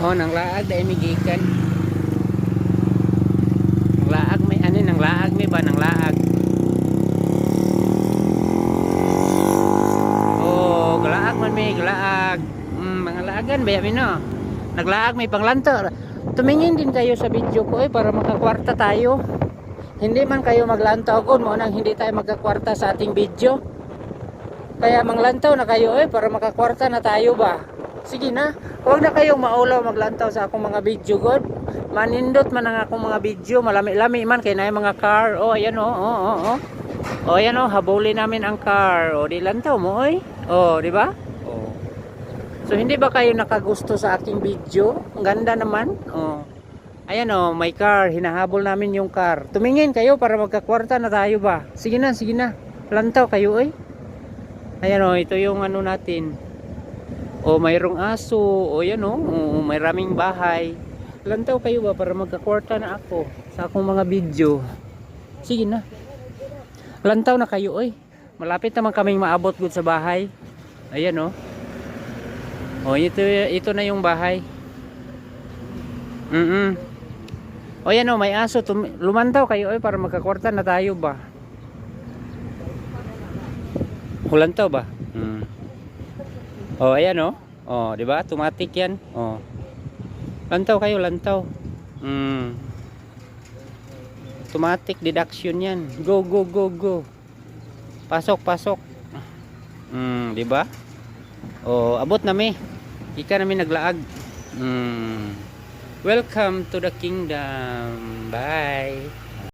Oh, nang laag dai migikan. Nang laag may ano nang laag may ba nang laag. Oh, galaag man may galaag. Mga laagan ba yamin no? Naglaag may panglanto. Tumingin din kayo sa video ko para makakwarta tayo. Hindi man kayo maglantaw ko mo nang hindi tayo magkakwarta sa ating video. Kaya manglantaw na kayo para makakwarta na tayo ba. Sige na, huwag na kayong maulaw maglantaw sa akong mga video god. Manindot man ang akong mga video, malami-lami man kay na yung mga car. Oh, ayan oh, oh. Oh, ayan oh, habulin namin ang car. Oh, di lantaw mo Oh, di ba? Oh. So hindi ba kayo nakagusto sa aking video? Ang ganda naman. Oh. Ayan oh, may car, hinahabol namin yung car. Tumingin kayo para magkakwarta na tayo ba. Sige na, sige na. Lantaw kayo Ayan oh, ito yung ano natin. Oh, mayroong aso. Oh, yan oh, may raming bahay. Lantaw kayo ba para magkakwarta na ako sa akong mga video. Sige na. Lantaw na kayo Malapit naman kaming maabot gud sa bahay. Ayan oh. Oh, ito na yung bahay. O yan o, may aso. Lumantaw kayo para magkakwarta na tayo ba. Hulantaw ba? O ayan o. O, di ba? Automatic yan. O. Lantaw kayo, lantaw. Automatic deduction yan. Go, go, go, go. Pasok, pasok. Di ba? O, abot na mi. Ika namin naglaag. Welcome to the kingdom. Bye.